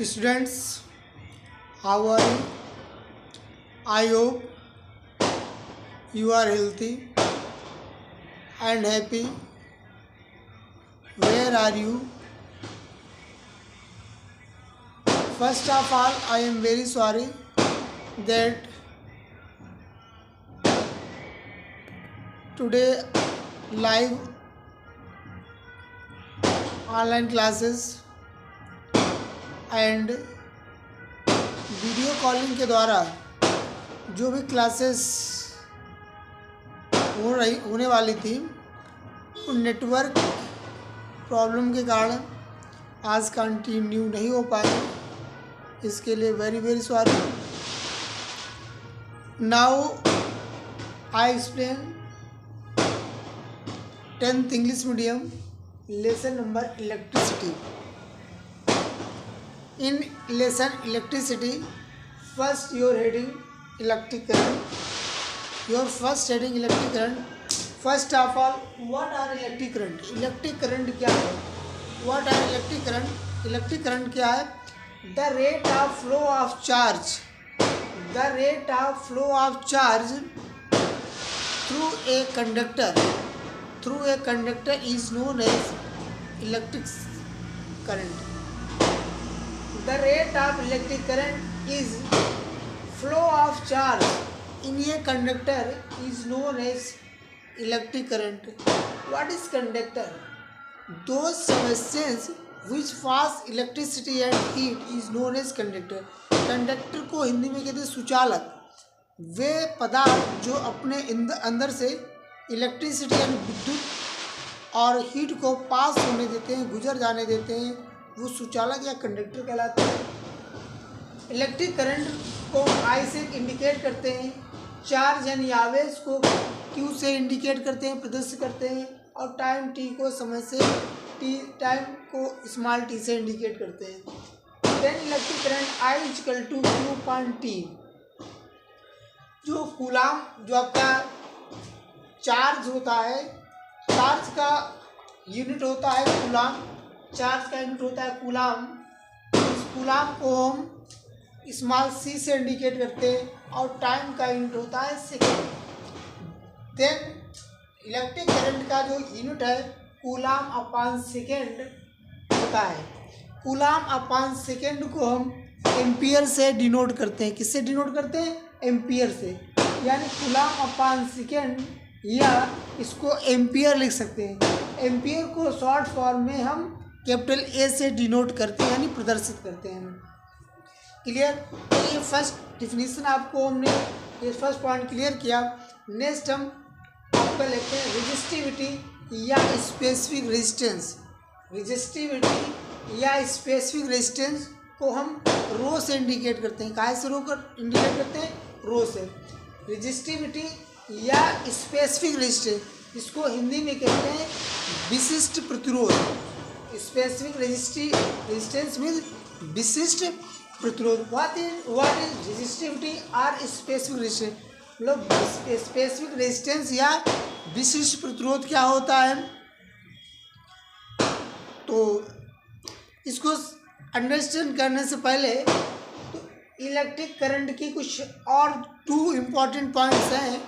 Students, how are you? I hope you are healthy and happy. Where are you? First of all, I am very sorry that today live online classes and video calling के द्वारा जो भी classes होने वाली थी वो network problem के कारण आज कंटिन्यू नहीं हो पाए। इसके लिए very sorry. Now I explain 10th English medium lesson number electricity. In lesson electricity, first your heading electric current. Your first heading electric current. First of all, what are electric current? Electric current क्या है? What are electric current? Electric current क्या है? The rate of flow of charge. The rate of flow of charge through a conductor. Through a conductor is known as electric current. The rate of electric current is flow of charge in a conductor is known as electric current. What is conductor? Those substances which pass electricity and heat is known as conductor. Conductor को हिंदी में कहते हैं सुचालक। वे पदार्थ जो अपने अंदर से इलेक्ट्रिसिटी यानी विद्युत और हीट को पास होने देते हैं, गुजर जाने देते हैं, वो सुचालक या कंडक्टर कहलाते हैं। इलेक्ट्रिक करंट को आई से इंडिकेट करते हैं, चार्ज यानी आवेश को क्यू से इंडिकेट करते हैं, प्रदर्शित करते हैं, और टाइम टी को समय से टाइम को स्मॉल टी से इंडिकेट करते हैं। Then electric current I equal to Q upon T. जो कूलाम जो आपका चार्ज होता है, चार्ज का यूनिट होता है कूलाम, चार्ज का यूनिट होता है कूलाम। इस कूलाम को हम स्मॉल सी से इंडिकेट करते हैं और टाइम का यूनिट होता है सेकेंड। देन इलेक्ट्रिक करंट का जो यूनिट है कूलाम अपॉन सेकेंड होता है। कूलाम अपॉन सेकेंड को हम एम्पियर से डिनोट करते हैं। किससे डिनोट करते हैं? एम्पियर से। यानी कूलाम अपॉन सेकेंड या इसको एम्पियर लिख सकते हैं। एम्पियर को शॉर्ट फॉर्म में हम कैपिटल ए से डिनोट करते हैं यानी प्रदर्शित करते हैं। क्लियर? तो ये फर्स्ट डिफिनीशन आपको हमने ये फर्स्ट पॉइंट क्लियर किया। नेक्स्ट हम आपका लेते हैं रेजिस्टिविटी या स्पेसिफिक रेजिस्टेंस। रेजिस्टिविटी या स्पेसिफिक रेजिस्टेंस को हम रो से इंडिकेट करते हैं। काहे से रो कर इंडिकेट करते हैं? रो से। रेजिस्टिविटी या स्पेसिफिक रेजिस्टेंस, इसको हिंदी में कहते हैं विशिष्ट प्रतिरोध। स्पेसिफिक रेजिस्टेंस मीन्स विशिष्ट प्रतिरोध। व्हाट इज रेजिस्टिविटी और स्पेसिफिक रेजिस्टेंस? मतलब स्पेसिफिक रेजिस्टेंस या विशिष्ट प्रतिरोध क्या होता है? तो इसको अंडरस्टैंड करने से पहले तो इलेक्ट्रिक करंट की कुछ और 2 इम्पॉर्टेंट पॉइंट्स हैं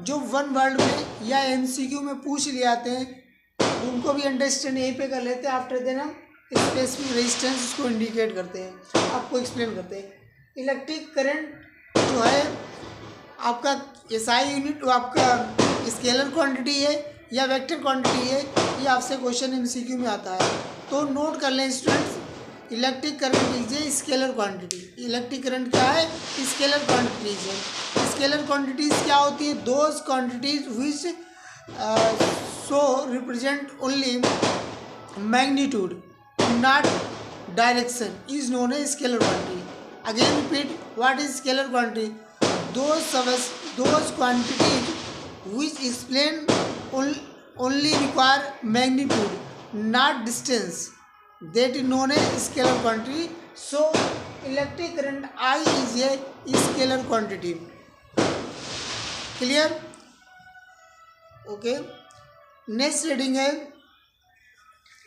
जो वन वर्ड में या एमसीक्यू में पूछ लिए आते हैं, उनको भी अंडरस्टैंड यहीं पे कर लेते हैं। आफ्टर देन हम स्पेसिफिक रेजिस्टेंस उसको इंडिकेट करते हैं, आपको एक्सप्लेन करते हैं। इलेक्ट्रिक करंट जो है आपका एसआई यूनिट, वो आपका स्केलर क्वांटिटी है या वेक्टर क्वांटिटी है, ये आपसे क्वेश्चन एमसीक्यू में आता है। तो नोट कर लें students, electric current is a scalar quantity. Electric current क्या है? स्केलर क्वांटिटीज है। स्केलर क्वांटिटीज क्या होती है? Those quantities which so represent only magnitude not direction is known as scalar quantity. Again repeat, what is scalar quantity? Those quantities which explain only require magnitude not distance, that is known as scalar quantity. So electric current I is a scalar quantity. Clear? Okay. Next reading है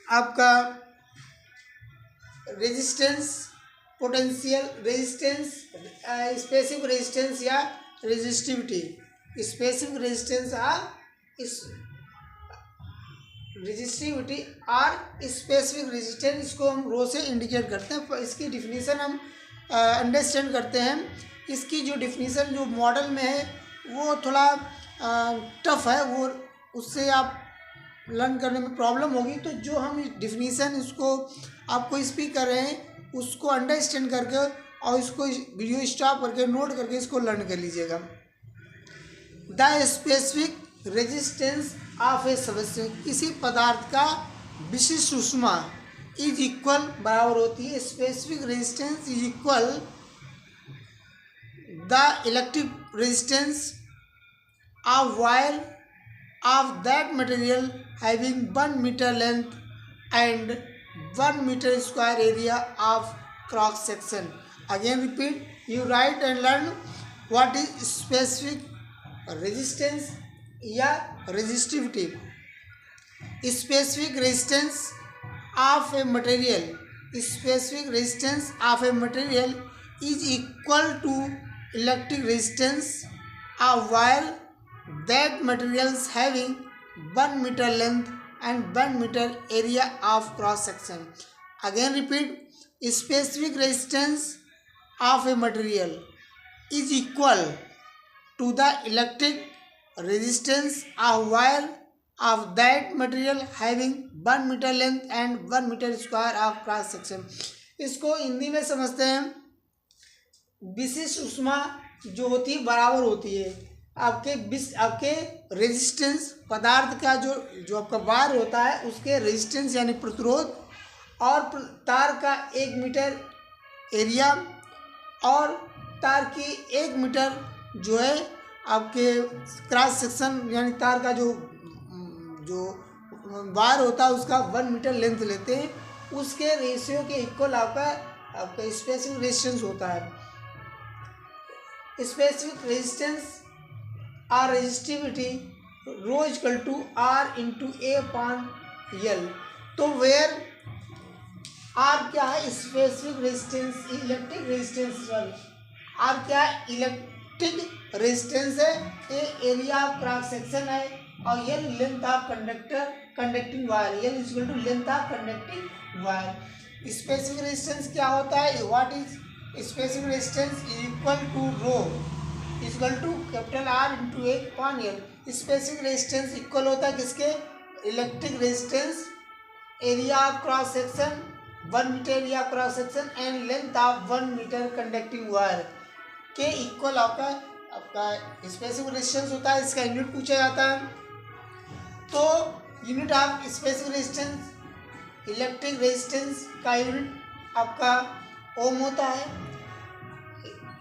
आपका resistance potential resistance, specific resistance या resistivity, specific resistance resistivity और specific resistance, इसको हम रो से indicate करते हैं। इसकी डिफिनीसन हम अंडरस्टैंड करते हैं। इसकी जो डिफिनीसन जो मॉडल में है वो थोड़ा टफ है, वो उससे आप लर्न करने में प्रॉब्लम होगी। तो जो हम डिफिनीसन इसको आपको स्पीक कर रहे हैं उसको अंडरस्टैंड करके और इसको वीडियो स्टॉप करके नोट करके इसको लर्न कर लीजिएगा। The specific resistance of a substance, किसी पदार्थ का विशिष्ट ऊष्मा इज इक्वल बराबर होती है, specific resistance is equal the electric resistance of wire of that material having 1 meter length and 1 meter square area of cross section. Again repeat, you write and learn what is specific resistance या resistivity. Specific resistance of a material, specific resistance of a material is equal to electric resistance of wire that materials having 1 meter length and 1 meter area of cross section. Again repeat, specific resistance of a material is equal to the electric resistance of wire of that material having 1 meter length and 1 meter square of cross section. इसको हिंदी में समझते हैं, विशिष्ट ऊष्मा जो होती है बराबर होती है आपके रेजिस्टेंस, पदार्थ का जो आपका वायर होता है उसके रेजिस्टेंस यानी प्रतिरोध और तार का 1 मीटर एरिया और तार की 1 मीटर जो है आपके क्रॉस सेक्शन यानी तार का जो वायर होता है उसका 1 मीटर लेंथ लेते हैं, उसके रेशियो के इक्वल आपका स्पेसिफिक रेजिस्टेंस होता है। स्पेसिफिक रेजिस्टेंस और resistivity rho equal to R into A upon L. तो वेयर आर क्या है, specific resistance, electric resistance, sorry R क्या है, इलेक्ट्रिक रेजिस्टेंस है, A area of cross section है और L length of conducting wire, L equal to length of conducting wire. Specific resistance क्या होता है, what is specific resistance equal to rho equal to capital R into A upon L. Specific resistance equal होता है किसके, electric resistance, area of cross section 1 metre area of cross section and length of 1 metre conducting wire के equal आपका specific resistance होता है। इसका unit पूछा जाता है, तो unit of specific resistance, electric resistance का यूनिट आपका ओम होता है,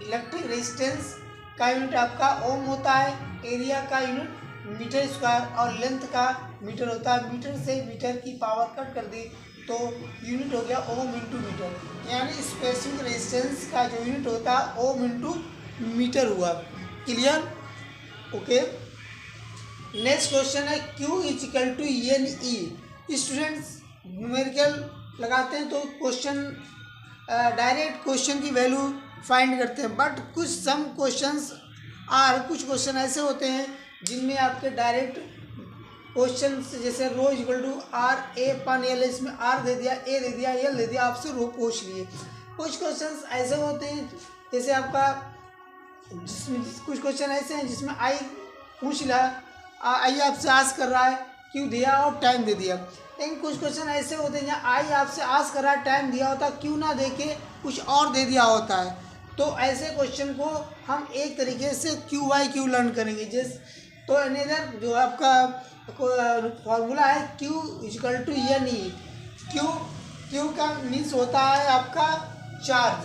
इलेक्ट्रिक रेजिस्टेंस का यूनिट आपका ओम होता है, एरिया का यूनिट मीटर स्क्वायर और लेंथ का मीटर होता है। मीटर से मीटर की पावर कट कर दी तो यूनिट हो गया ओम इंटू मीटर, यानी स्पेसिफिक रेजिस्टेंस का जो यूनिट होता है ओम इंटू मीटर हुआ। Clear, okay. नेक्स्ट क्वेश्चन है Q is equal to N E. Students numerical लगाते हैं तो क्वेश्चन डायरेक्ट क्वेश्चन की वैल्यू फाइंड करते हैं, बट कुछ सम क्वेश्चंस कुछ क्वेश्चन ऐसे होते हैं जिनमें आपके डायरेक्ट क्वेश्चन जैसे rho equal to R A upon L, इसमें आर दे दिया, ए दे दिया, एल दे दिया, आपसे रो पूछ लिए। कुछ क्वेश्चंस ऐसे होते हैं जैसे आपका जिसमें कुछ क्वेश्चन ऐसे हैं जिसमें आई पूछ लिया, आई आपसे आस्क कर रहा है, क्यों दिया और टाइम दे दिया। लेकिन कुछ क्वेश्चन ऐसे होते हैं जहाँ आई आपसे आस्क कर रहा है, टाइम दिया होता, क्यों ना दे के कुछ और दे दिया होता है। तो ऐसे क्वेश्चन को हम एक तरीके से क्यू वाई क्यू लर्न करेंगे। तो अनदर जो आपका फॉर्मूला है Q equal to N E. Q का मीन्स होता है आपका चार्ज,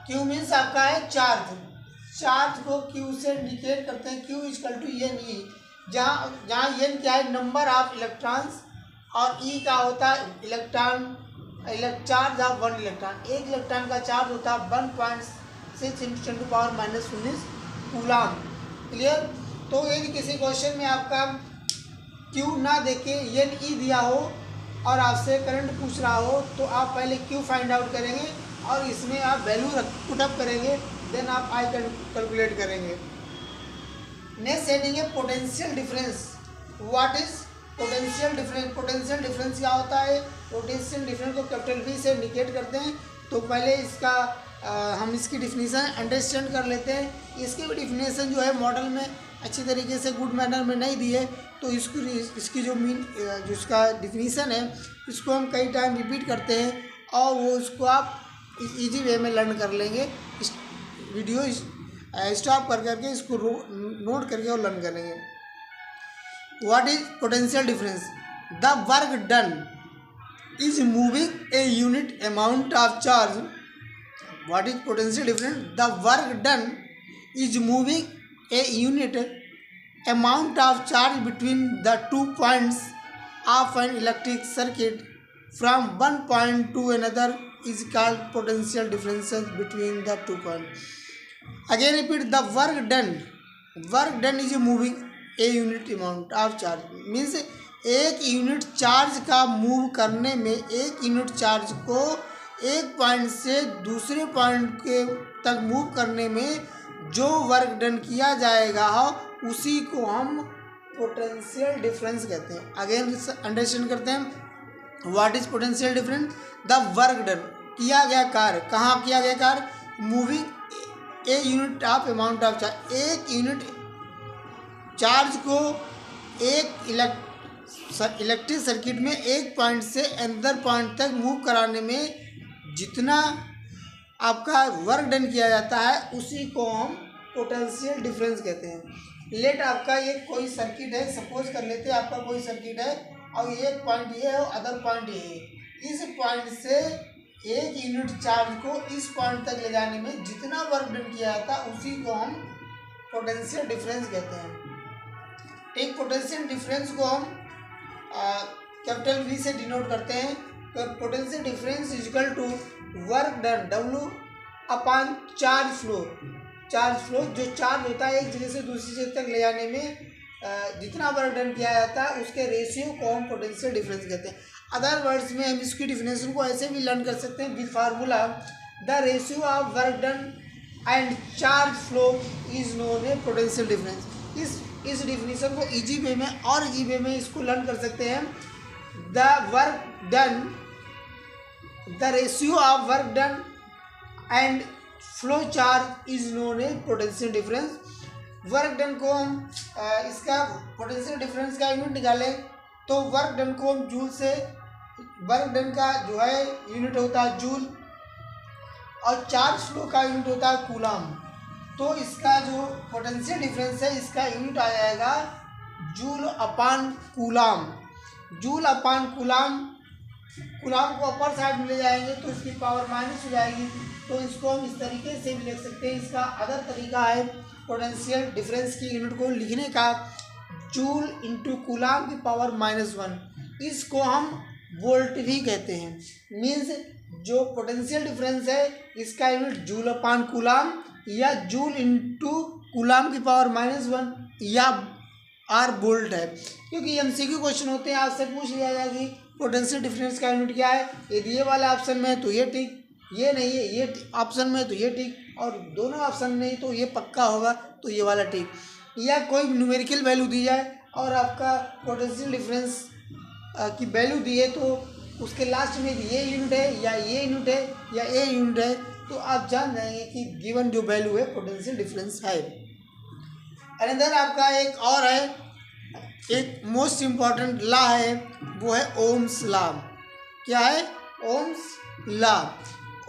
क्यू मीन्स आपका है चार्ज को क्यू से इंडिकेट करते हैं, Q equal to N E, जहाँ एन क्या है, नंबर ऑफ इलेक्ट्रॉन्स, और ई का होता है चार्ज ऑफ 1 इलेक्ट्रॉन। एक इलेक्ट्रॉन का चार्ज होता है 1.6 × 10⁻⁻⁻⁰ कूलम। क्लियर। तो यदि किसी क्वेश्चन में आपका क्यू ना देके एन ई दिया हो और आपसे करंट पूछ रहा हो तो आप पहले क्यू फाइंड आउट करेंगे और इसमें आप वैल्यू पुटअप करेंगे, देन आप आई कैलकुलेट करेंगे। नेक्स्ट हेडिंग है potential difference. What is potential difference? Potential difference क्या होता है? पोटेंशियल डिफरेंस को कैपिटल वी से इंडिकेट करते हैं। तो पहले इसका हम इसकी डिफिनीसन अंडरस्टैंड कर लेते हैं। इसकी भी डिफिनीसन जो है मॉडल में अच्छी तरीके से गुड मैनर में नहीं दी है, तो इसकी जो जो इसका डिफिनीसन है इसको हम कई टाइम रिपीट करते हैं और वो उसको आप इजी वे में लर्न कर लेंगे। इस वीडियो स्टॉप कर करके इसको नोट करके और लर्न करेंगे। What is potential difference? The work done is moving a unit amount of charge. What is potential difference? The work done is moving a unit amount of charge between the 2 points of an electric circuit from one point to another is called potential differences between the 2 points. Again repeat, the work done is moving a unit amount of charge, means एक unit charge का move करने में, एक unit charge को एक point से दूसरे point के तक मूव करने में जो वर्क डन किया जाएगा उसी को हम पोटेंशियल डिफरेंस कहते हैं। अगेन अंडरस्टैंड करते हैं। What is potential difference? The work done, किया गया कार्य, कहाँ किया गया कार्य? Moving a unit of amount of charge, एक यूनिट चार्ज को एक इलेक्ट्रिक सर्किट में एक पॉइंट से अंदर पॉइंट तक मूव कराने में जितना आपका वर्क डन किया जाता है उसी को हम पोटेंशियल डिफरेंस कहते हैं। लेट आपका ये कोई सर्किट है, सपोज कर लेते हैं आपका कोई सर्किट है और एक पॉइंट ये है और अदर पॉइंट ये है। इस पॉइंट से एक यूनिट चार्ज को इस पॉइंट तक ले जाने में जितना वर्क डन किया जाता है उसी को हम पोटेंशियल डिफरेंस कहते हैं। एक पोटेंशियल डिफरेंस को हम कैपिटल वी से डिनोट करते हैं। तो potential difference equal to work done W upon charge flow. Charge flow, जो चार्ज होता है एक जगह से दूसरी जगह तक ले जाने में जितना वर्क डन किया जाता है उसके रेशियो को हम पोटेंशियल डिफरेंस कहते हैं। अदर वर्ड्स में हम इसकी डिफिनेशन को ऐसे भी लर्न कर सकते हैं with formula, the ratio of work done and charge flow is known A potential difference. इस डिफिनेशन को इजी वे में और इजी वे में इसको लर्न कर सकते हैं। The work done, the ratio of work done and flow charge is known A potential difference. Work done को हम इसका पोटेंशियल डिफरेंस का यूनिट निकालें तो वर्क डन को हम जूल से, वर्क डन का जो है यूनिट होता है जूल और चार्ज फ्लो का यूनिट होता है कूलाम। तो इसका जो पोटेंशियल डिफरेंस है इसका यूनिट आ जाएगा जूल अपान कूलाम। जूल अपान कूलाम, कूलाम को अपर साइड में ले जाएंगे तो इसकी पावर माइनस हो जाएगी। तो इसको हम इस तरीके से भी लिख सकते हैं। इसका अदर तरीका है पोटेंशियल डिफरेंस की यूनिट को लिखने का, जूल इंटू कूलाम की पावर -1। इसको हम वोल्ट भी कहते हैं। मीन्स जो पोटेंशियल डिफरेंस है इसका यूनिट जूल अपान कूलाम या जूल इंटू कूलाम की पावर -1 या आर वोल्ट है। क्योंकि MCQ क्वेश्चन होते हैं, आपसे पूछ लिया जाएगा कि पोटेंशियल डिफरेंस का यूनिट क्या है। यदि ये वाला ऑप्शन में है तो ये ठीक, ये नहीं है, ये ऑप्शन में है तो ये ठीक, और दोनों ऑप्शन नहीं तो ये पक्का होगा तो ये वाला ठीक। या कोई न्यूमेरिकल वैल्यू दी जाए और आपका पोटेंशियल डिफरेंस की वैल्यू दी है तो उसके लास्ट में ये यूनिट है या ये यूनिट है या ए यूनिट है, तो आप जान जाएंगे कि गिवन जो वैल्यू है पोटेंशियल डिफरेंस है। अनदर आपका एक और है, एक मोस्ट इम्पॉर्टेंट लॉ है, वो है ओम्स लॉ। क्या है? Ohm's law.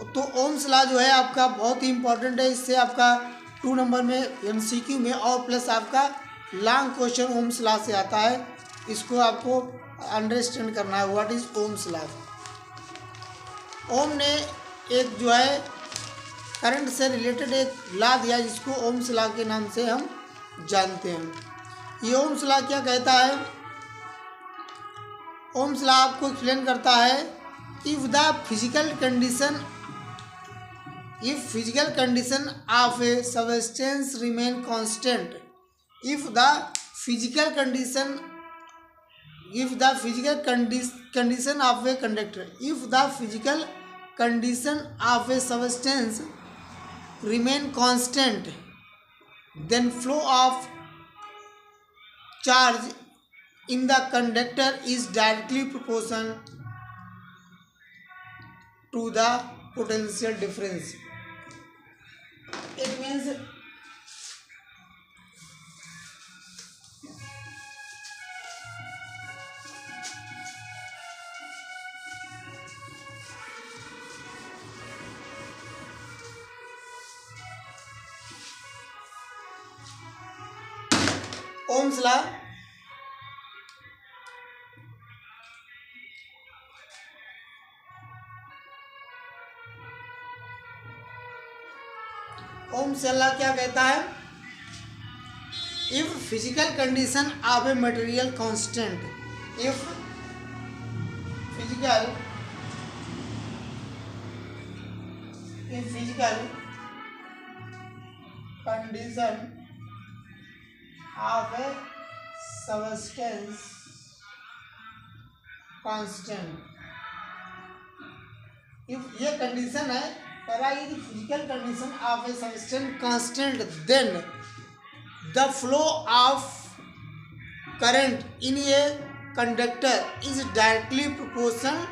तो ओम्स लॉ जो है आपका बहुत ही इम्पॉर्टेंट है। इससे आपका 2 नंबर में MCQ में और प्लस आपका लॉन्ग क्वेश्चन ओम्स लॉ से आता है। इसको आपको अंडरस्टैंड करना है। What is Ohm's law? Ohm ने एक जो है करंट से रिलेटेड एक लॉ दिया जिसको ओम्स लॉ के नाम से हम जानते हैं। ये ओम्स लॉ क्या कहता है? ओम्स लॉ आपको एक्सप्लेन करता है, if physical condition of a substance remain constant, if the physical condition of a conductor, if the physical condition of a substance remain constant, then flow of charge in the conductor is directly proportional to the potential difference. It means Ohm's law. Ohm's law क्या कहता है? If physical condition of a material constant, if physical condition of a substance constant, if ये condition है यदि physical condition of a substance constant, then the flow of current in a conductor is directly proportional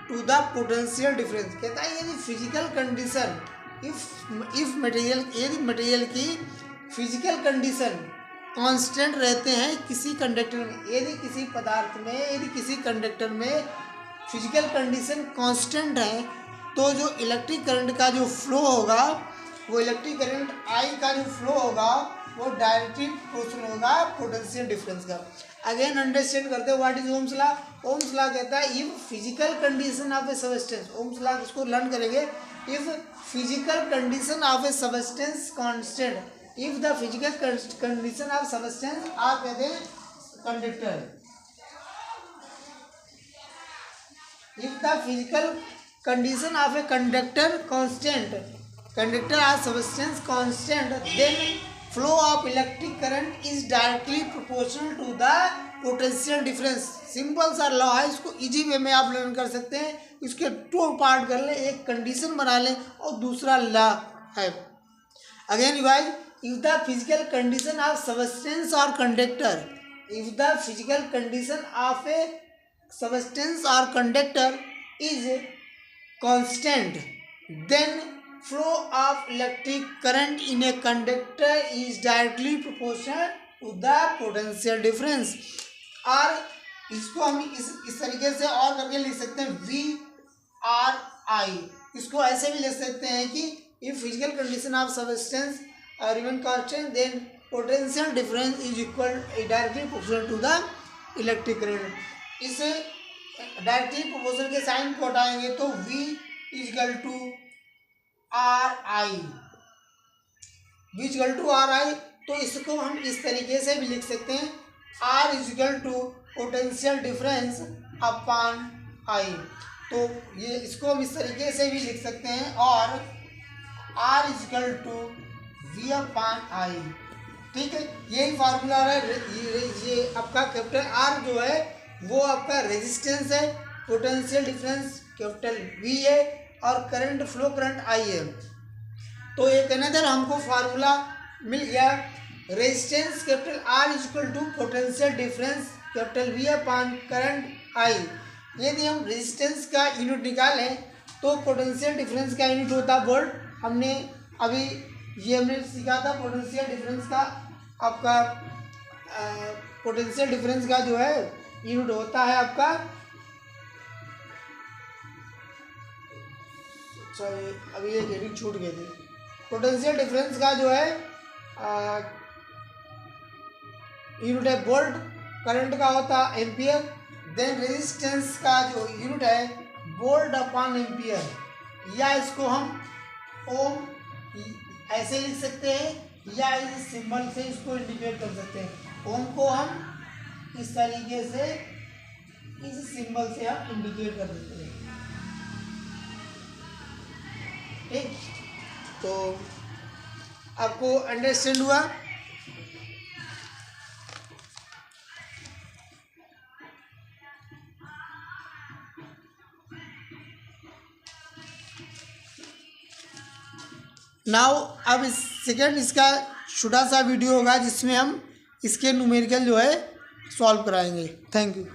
to the potential difference. कहता है यदि physical condition if material, यदि material की physical condition constant रहते हैं किसी कंडक्टर में, यदि किसी पदार्थ में, यदि किसी कंडक्टर में फिजिकल कंडीशन कांस्टेंट है तो जो इलेक्ट्रिक करंट का जो फ्लो होगा, वो इलेक्ट्रिक करंट आई का जो फ्लो होगा वो डायरेक्टली प्रोपोर्शनल होगा पोटेंशियल डिफरेंस का। अगेन अंडरस्टैंड करते हैं what is Ohm's law. Ohm's law कहता है if physical condition of a substance, Ohm's law इसको लर्न करेंगे, if physical condition of a substance constant, if the physical condition of substance आप कहते हैं conductor, if the physical condition of a conductor constant, conductor or substance constant, then flow of electric current is directly proportional to the potential difference। Simple सा law है, इसको easy way में आप learn कर सकते हैं। इसके टू पार्ट कर लें, एक कंडीशन बना लें और दूसरा लॉ है। Again guys, if the physical condition of substance और conductor, if the physical condition of a substance और conductor is constant, then flow of electric current in a conductor is directly proportional to the potential difference। और इसको हम इस तरीके से और करके लिख सकते हैं VRI। इसको ऐसे भी लिख सकते हैं कि if physical condition of substance remain constant, then potential difference is equal directly proportional to the electric current। इसे डायरेक्टली प्रोपोर्शनल के साइन को हटाएंगे तो V equal to RI, V equal to RI। तो इसको हम इस तरीके से भी लिख सकते हैं R equal to potential difference upon I। तो ये इसको हम इस तरीके से भी लिख सकते हैं और R equal to V upon I। ठीक है, यही फार्मूला है। ये आपका कैपिटल R जो है वो आपका रेजिस्टेंस है, पोटेंशियल डिफरेंस कैपिटल V है और करंट फ्लो करंट I है। तो एक अनदर हमको फार्मूला मिल गया, resistance capital R equal to potential difference capital V upon current I। यदि हम रेजिस्टेंस का यूनिट निकालें तो पोटेंशियल डिफरेंस का यूनिट होता है वोल्ट। हमने अभी ये हमने सीखा था पोटेंशियल डिफरेंस का, आपका पोटेंशियल डिफरेंस का जो है यूनिट होता है आपका, सॉरी अभी एक हेडिंग छूट गई थी। पोटेंशियल डिफरेंस का जो है यूनिट है वोल्ट, करंट का होता है एम्पियर, देन रेजिस्टेंस का जो यूनिट है वोल्ट अपॉन एम्पियर, या इसको हम ओम ऐसे लिख सकते हैं या इस सिंबल से इसको इंडिकेट कर सकते हैं। ओम को हम इस तरीके से इस सिंबल से आप इंडिकेट कर देते हैं। ठीक, तो आपको अंडरस्टैंड हुआ? नाउ अब इस सेकेंड इसका छोटा सा वीडियो होगा जिसमें हम इसके न्यूमेरिकल जो है सॉल्व कराएंगे। Thank you.